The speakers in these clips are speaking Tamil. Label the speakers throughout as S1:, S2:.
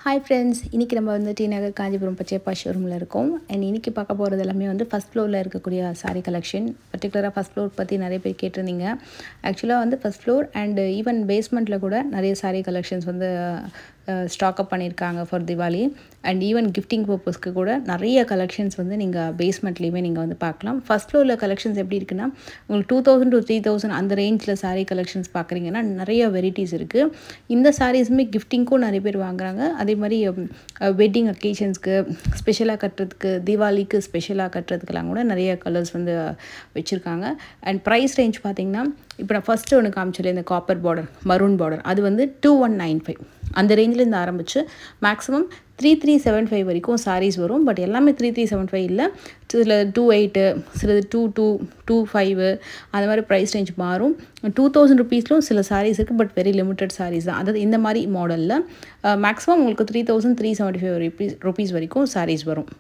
S1: Hi friends, இன்னைக்கு நம்ம வந்து டி நகர் காஞ்சிபுரம் பச்சையப்பா ஷோரூமில் இருக்கோம். அண்ட் இன்னைக்கு பார்க்க போகிறது எல்லாமே வந்து ஃபஸ்ட் ஃப்ளோரில் இருக்கக்கூடிய சாரீ கலெக்ஷன். பர்டிகுலராக ஃபஸ்ட் ஃப்ளோர் பற்றி நிறைய பேர் கேட்டிருந்தீங்க. ஆக்சுவலாக வந்து ஃபஸ்ட் ஃப்ளோர் அண்ட் ஈவன் பேஸ்மெண்ட்டில் கூட நிறைய சாரீ கலெக்ஷன்ஸ் வந்து ஸ்டாக்அப் பண்ணியிருக்காங்க for Diwali. And even gifting பர்பஸ்க்கு கூட நிறைய கலெக்ஷன்ஸ் வந்து நீங்கள் பேஸ்மெண்ட்லேயுமே நீங்கள் வந்து பார்க்கலாம். ஃபஸ்ட் ஃப்ளோரில் கலெக்ஷன்ஸ் எப்படி இருக்குன்னா, உங்களுக்கு 2000 to 3000 அந்த ரேஞ்சில் சாரீ கலெக்ஷன்ஸ் பார்க்குறீங்கன்னா நிறைய வெரைட்டிஸ் இருக்குது. இந்த சாரீஸுமே கிஃப்டிங்க்கும் நிறைய பேர் வாங்குறாங்க. அதே மாதிரி வெட்டிங் அக்கேஷன்ஸ்க்கு ஸ்பெஷலாக கட்டுறதுக்கு, தீபாவளிக்கு ஸ்பெஷலாக கட்டுறதுக்கெல்லாம் கூட நிறைய கலர்ஸ் வந்து வச்சுருக்காங்க. அண்ட் ப்ரைஸ் ரேஞ்ச் பார்த்திங்கன்னா, இப்போ நான் ஃபஸ்ட்டு ஒன்று காமிச்சல இந்த காப்பர் பார்டர், மரூன் பார்டர், அது வந்து 2195 அந்த ரேஞ்சிலேருந்து ஆரம்பித்து மேக்ஸிமம் 3375 வரைக்கும் சாரீஸ் வரும். பட் எல்லாமே 3375 இல்லை, சில 28, சிலது 22, 25 அந்த மாதிரி ப்ரைஸ் ரேஞ்ச் மாறும். 2000 ருபீஸ்லும் சில சாரீஸ் இருக்குது, பட் வெரி லிமிட்டட் சாரீஸ் தான். அதாவது இந்த மாதிரி மாடலில் மேக்ஸிமம் உங்களுக்கு 3375 ருபீஸ் வரைக்கும் சாரீஸ் வரும்.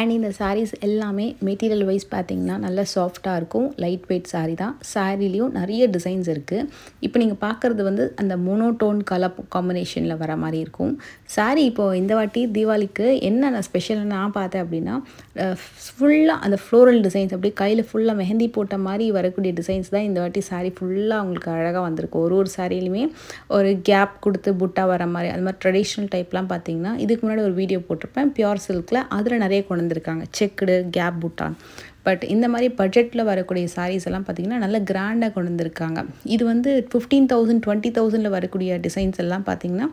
S1: அண்ட் இந்த சாரீஸ் எல்லாமே மெட்டீரியல் வைஸ் பார்த்திங்கன்னா நல்லா சாஃப்டாக இருக்கும். லைட் வெயிட் சாரீ தான். சாரீலேயும் நிறைய டிசைன்ஸ் இருக்குது. இப்போ நீங்கள் பார்க்குறது வந்து அந்த மோனோடோன் கலர் காம்பினேஷனில் வர மாதிரி இருக்கும் சாரீ. இப்போது இந்த வாட்டி தீபாவளிக்கு என்ன ஸ்பெஷல் நான் பார்த்தேன் அப்படின்னா, ஃபுல்லாக அந்த ஃப்ளோரல் டிசைன்ஸ் அப்படியே கையில் ஃபுல்லாக மெஹந்தி போட்ட மாதிரி வரக்கூடிய டிசைன்ஸ் தான் இந்த வாட்டி சாரீ ஃபுல்லாக அவங்களுக்கு அழகாக வந்திருக்கு. ஒரு சாரீலையுமே ஒரு கேப் கொடுத்து புட்டா வர மாதிரி, அது மாதிரி ட்ரெடிஷ்னல் டைப்லாம் பார்த்திங்கன்னா இதுக்கு முன்னாடி ஒரு வீடியோ போட்டிருப்பேன் பியூர் சில்கில். அதில் நிறைய கொண்டு வந்திருக்காங்க செக்குடு கேப் புட்டான். பட் இந்த மாதிரி பட்ஜெட்டில் வரக்கூடிய சாரீஸ் எல்லாம் பார்த்திங்கன்னா நல்லா கிராண்டாக கொண்டு வந்திருக்காங்க. இது வந்து 15,000 20,000 வரக்கூடிய டிசைன்ஸ் எல்லாம் பார்த்திங்கன்னா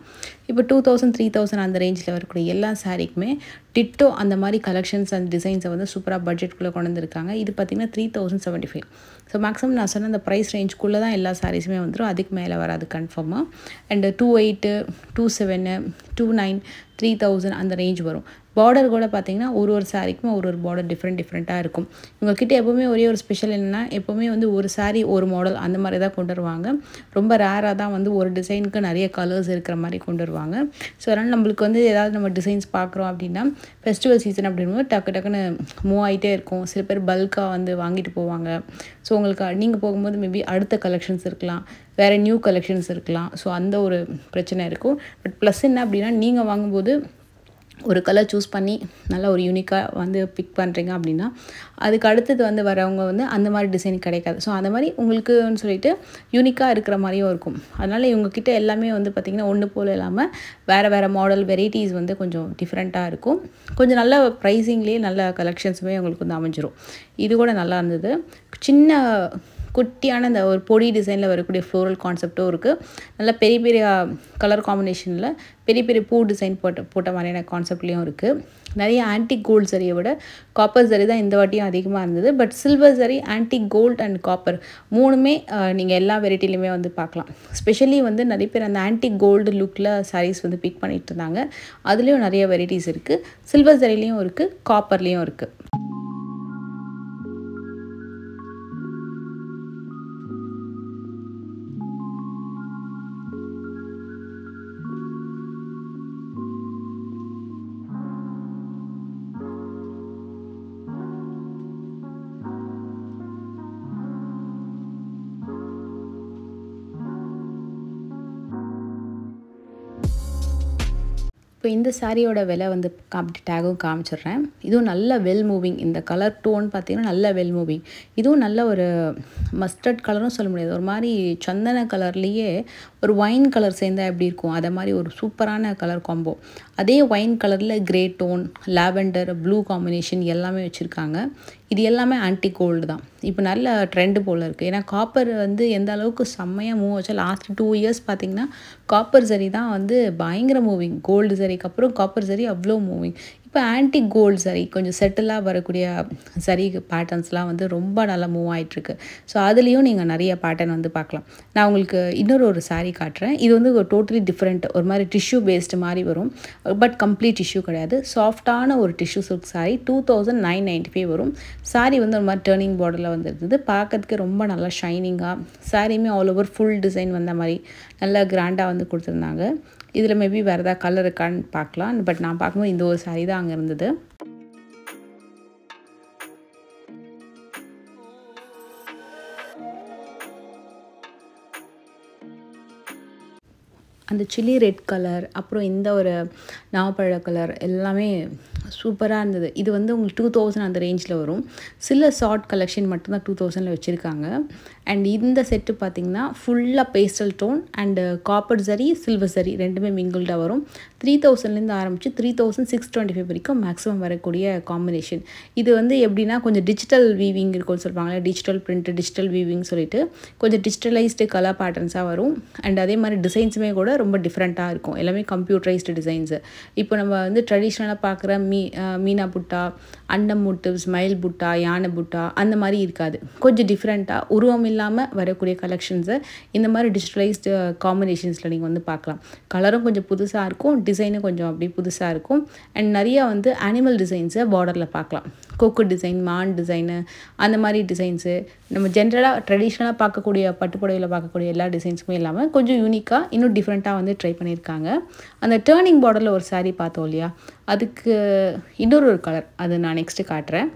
S1: இப்போ 2000 3000 அந்த ரேஞ்சில் வரக்கூடிய எல்லா சாரீக்குமே டிட்டோ அந்த மாதிரி கலெக்ஷன்ஸ் அண்ட் டிசைன்ஸை வந்து சூப்பராக பட்ஜெட்டுக்குள்ளே கொண்டு வந்திருக்காங்க. இது பார்த்திங்கன்னா 3075. ஸோ மேக்ஸிமம் நான் சொன்ன அந்த ப்ரைஸ் ரேஞ்சுக்குள்ளே தான் எல்லா சாரீஸுமே வந்துடும், அதுக்கு மேலே வராது கன்ஃபார்மாக. அண்டு 28, 27, 29, 3000 அந்த ரேஞ்ச் வரும். பார்டர் கூட பார்த்திங்கன்னா ஒரு சாரீக்குமே ஒரு பார்டர் டிஃப்ரெண்ட்டாக இருக்கும். உங்கள்கிட்ட எப்போவுமே ஒரே ஒரு ஸ்பெஷல் என்னென்னா, எப்போவுமே வந்து ஒரு சாரீ ஒரு மாடல் அந்த மாதிரி தான் கொண்டு வருவாங்க. ரொம்ப ரேராக தான் வந்து ஒரு டிசைனுக்கு நிறைய கலர்ஸ் இருக்கிற மாதிரி கொண்டு வருவாங்க. ஸோ அதனால் நம்மளுக்கு வந்து ஏதாவது நம்ம டிசைன்ஸ் பார்க்குறோம் அப்படின்னா, ஃபெஸ்டிவல் சீசன் அப்படிங்கும்போது டக்குன்னு மூவ் ஆகிட்டே இருக்கும். சில பேர் பல்காக வந்து வாங்கிட்டு போவாங்க. ஸோ உங்களுக்கு நீங்கள் போகும்போது மேபி அடுத்த கலெக்ஷன்ஸ் இருக்கலாம், வேறு நியூ கலெக்ஷன்ஸ் இருக்கலாம். ஸோ அந்த ஒரு பிரச்சனை இருக்கும். பட் ப்ளஸ் என்ன அப்படின்னா, நீங்கள் வாங்கும்போது ஒரு கலர் சூஸ் பண்ணி நல்லா ஒரு யூனிக்காக வந்து பிக் பண்ணுறீங்க அப்படின்னா, அதுக்கு அடுத்தது வந்து வரவங்க வந்து அந்த மாதிரி டிசைன் கிடைக்காது. ஸோ அந்த மாதிரி உங்களுக்குன்னு சொல்லிட்டு யூனிக்காக இருக்கிற மாதிரியும் இருக்கும். அதனால் இவங்கக்கிட்ட எல்லாமே வந்து பார்த்திங்கன்னா ஒன்று போல் இல்லாமல் வேறு மாடல் வெரைட்டிஸ் வந்து கொஞ்சம் டிஃப்ரெண்ட்டாக இருக்கும். கொஞ்சம் நல்ல ப்ரைஸிங்லேயே நல்ல கலெக்ஷன்ஸுமே உங்களுக்கு வந்து அமைஞ்சிரும். இது கூட நல்லா இருந்தது. சின்ன குட்டியான இந்த ஒரு பொடி டிசைனில் வரக்கூடிய ஃப்ளோரல் கான்செப்டும் இருக்குது. நல்ல பெரிய கலர் காம்பினேஷனில் பெரிய பூ டிசைன் போட்ட மாதிரியான கான்செப்ட்லேயும் இருக்குது. நிறைய ஆன்டிக் கோல்டு சரியை விட காப்பர் சரி தான் இந்த வாட்டியும் அதிகமாக இருந்தது. பட் சில்வர் சரி, ஆன்டிக் கோல்டு அண்ட் காப்பர் மூணுமே நீங்கள் எல்லா வெரைட்டிலையுமே வந்து பார்க்கலாம். ஸ்பெஷலி வந்து நிறைய பேர் அந்த ஆன்டிக் கோல்டு லுக்கில் சாரீஸ் வந்து பிக் பண்ணிகிட்டு இருந்தாங்க. அதுலேயும் நிறைய வெரைட்டிஸ் இருக்குது. சில்வர் சரிலையும் இருக்குது, காப்பர்லேயும் இருக்குது. இப்போ இந்த சாரியோட விலை வந்து டேகும் காமிச்சிடுறேன். இதுவும் நல்ல வெல் மூவிங். இந்த கலர் டோன் பார்த்திங்கன்னா நல்ல வெல் மூவிங். இதுவும் நல்ல ஒரு மஸ்டர்ட் கலரும் சொல்ல முடியாது, ஒரு மாதிரி சந்தன கலர்லேயே ஒரு ஒயின் கலர் சேர்ந்தால் எப்படி இருக்கும், அதை மாதிரி ஒரு சூப்பரான கலர் காம்போ. அதே ஒயின் கலரில் grey tone, lavender, blue combination எல்லாமே வச்சுருக்காங்க. இது எல்லாமே ஆன்டிக் கோல்டு தான். இப்போ நல்ல ட்ரெண்டு போல் இருக்குது. ஏன்னா காப்பர் வந்து எந்த அளவுக்கு செம்மையாக மூவ் ஆச்சா, லாஸ்ட் 2 இயர்ஸ் பார்த்திங்கன்னா காப்பர் சரி தான் வந்து பயங்கர மூவிங். கோல்டு சரிக்கு அப்புறம் காப்பர் சரி அவ்வளோ மூவிங். இப்போ இப்போ ஆன்டி கோல்டு சரி கொஞ்சம் செட்டிலாக வரக்கூடிய சரி பேட்டர்ன்ஸ்லாம் வந்து ரொம்ப நல்லா மூவ் ஆகிட்டுருக்கு. ஸோ அதுலேயும் நீங்கள் நிறைய பேட்டர்ன் வந்து பார்க்கலாம். நான் உங்களுக்கு இன்னொரு சாரீ காட்டுறேன். இது வந்து ஒரு டோட்டலி டிஃப்ரெண்ட், ஒரு மாதிரி டிஷ்யூ பேஸ்டு மாதிரி வரும். பட் கம்ப்ளீட் டிஷ்யூ கிடையாது. சாஃப்டான ஒரு டிஷ்யூ சில்க் சாரீ 2995 வரும். சாரீ வந்து ஒரு மாதிரி டேர்னிங் பார்டரில் வந்துருந்தது. பார்க்கறதுக்கு ரொம்ப நல்லா ஷைனிங்காக, சாரியுமே ஆல் ஓவர் ஃபுல் டிசைன் வந்த மாதிரி நல்லா கிராண்டாக வந்து கொடுத்துருந்தாங்க. இதில் மேபி வேறு ஏதாவது கலர் இருக்கான்னு பார்க்கலாம். பட் நான் பார்க்கும்போது இந்த ஒரு சாரீ தான் அங்கே இருந்தது. அந்த சில்லி ரெட் கலர், அப்புறம் இந்த ஒரு நாவப்பழ கலர் எல்லாமே சூப்பராக இருந்தது. இது வந்து உங்களுக்கு 2000 அந்த ரேஞ்சில் வரும். சில ஷார்ட் கலெக்ஷன் மட்டும்தான் 2000 வச்சுருக்காங்க. அண்ட் இந்த செட்டு பார்த்திங்கன்னா ஃபுல்லாக பேஸ்டல் டோன் அண்டு காப்பர் சரி சில்வர் சரி ரெண்டுமே மிங்கிள்டாக வரும். 3000லேருந்து ஆரம்பித்து 3625 வரைக்கும் மேக்ஸிமம் வரக்கூடிய காம்பினேஷன். இது வந்து எப்படின்னா கொஞ்சம் டிஜிட்டல் வீவிங் இருக்கும்னு சொல்லுவாங்களே, டிஜிட்டல் பிரிண்ட்டு டிஜிட்டல் வீவிங் சொல்லிட்டு கொஞ்சம் டிஜிட்டலைஸ்டு கலர் பேட்டர்ன்ஸாக வரும். அண்ட் அதே மாதிரி டிசைன்ஸுமே கூட ரொம்ப டிஃப்ரெண்ட்டாக இருக்கும். எல்லாமே கம்ப்யூட்டரைஸ்டு டிசைன்ஸு. இப்போ நம்ம வந்து ட்ரெடிஷ்னலாக பார்க்குற மீனா புட்டா, அண்டம் மோட்டிவ்ஸ், மயில் புட்டா, யானை புட்டா அந்த மாதிரி இருக்காது. கொஞ்சம் டிஃப்ரெண்ட்டாக உருவம் இல்லாமல் வரக்கூடிய கலெக்ஷன்ஸை இந்த மாதிரி டிஜிட்டலைஸ்டு காம்பினேஷன்ஸில் நீங்கள் வந்து பார்க்கலாம். கலரும் கொஞ்சம் புதுசாக இருக்கும், டிசைனும் கொஞ்சம் அப்படி புதுசாக இருக்கும். அண்ட் நிறையா வந்து அனிமல் டிசைன்ஸை பார்டரில் பார்க்கலாம். கொக்கு டிசைன், மான் டிசைனு, அந்த மாதிரி டிசைன்ஸு நம்ம ஜென்ரலாக ட்ரெடிஷ்னலாக பார்க்கக்கூடிய பட்டுப்புடவையில் பார்க்கக்கூடிய எல்லா டிசைன்ஸுமே இல்லாமல் கொஞ்சம் யூனிக்காக இன்னும் டிஃப்ரெண்ட்டாக வந்து ட்ரை பண்ணியிருக்காங்க. அந்த டேர்னிங் பார்டரில் ஒரு சாரீ பார்த்தோம் இல்லையா, அதுக்கு இன்னொரு கலர், அது நான் நெக்ஸ்ட்டு காட்டுறேன்.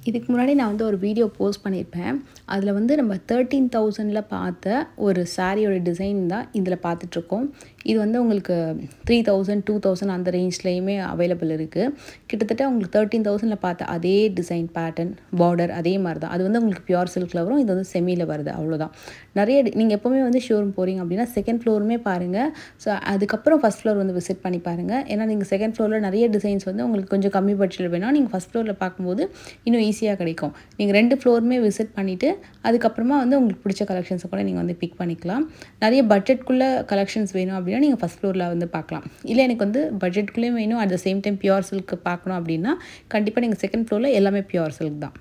S1: இதுக்கு முன்னாடி நான் வந்து ஒரு வீடியோ போஸ்ட் பண்ணியிருப்பேன். அதில் வந்து நம்ம 13,000ல் பார்த்த ஒரு சாரியோட டிசைன் தான் இதில் பார்த்துட்ருக்கோம். இது வந்து உங்களுக்கு 3000, 2000 அந்த ரேஞ்ச்லேயுமே அவைலபிள் இருக்குது. கிட்டத்தட்ட உங்களுக்கு 13,000ல் பார்த்த அதே டிசைன் பேட்டர்ன் பார்டர் அதே மாதிரி தான். அது வந்து உங்களுக்கு பியூர் சில்கில் வரும். இது வந்து செமியில் வருது, அவ்வளோதான். நிறைய நீங்கள் எப்போவுமே வந்து ஷோரூம் போகிறீங்க அப்படின்னா செகண்ட் ஃப்ளோருமே பாருங்கள். ஸோ அதுக்கப்புறம் ஃபஸ்ட் ஃப்ளோர் வந்து விசிட் பண்ணி பாருங்கள். ஏன்னா நீங்கள் செகண்ட் ஃப்ளோரில் நிறைய டிசைன்ஸ் வந்து உங்களுக்கு கொஞ்சம் கம்மி பட்ஜெட்டில் வேணும். நீங்கள் ஃபஸ்ட் ஃப்ளோரில் பார்க்கும்போது இன்னும் ஈஸியாக கிடைக்கும். நீங்கள் 2 ஃப்ளோருமே விசிட் பண்ணிவிட்டு அதுக்கப்புறமா வந்து உங்களுக்கு பிடிச்ச கலெக்ஷன்ஸை கூட நீங்கள் வந்து பிக் பண்ணிக்கலாம். நிறைய பட்ஜெட்குள்ளே கலெக்ஷன்ஸ் வேணும் அப்படின்னா நீங்கள் ஃபஸ்ட் ஃப்ளோரில் வந்து பார்க்கலாம். இல்லை எனக்கு வந்து பட்ஜெட்குள்ளேயும் வேணும், at the same time pure silk பார்க்கணும் அப்படின்னா கண்டிப்பாக நீங்கள் செகண்ட் ஃப்ளோரில் எல்லாமே பியூர் சில்க் தான்.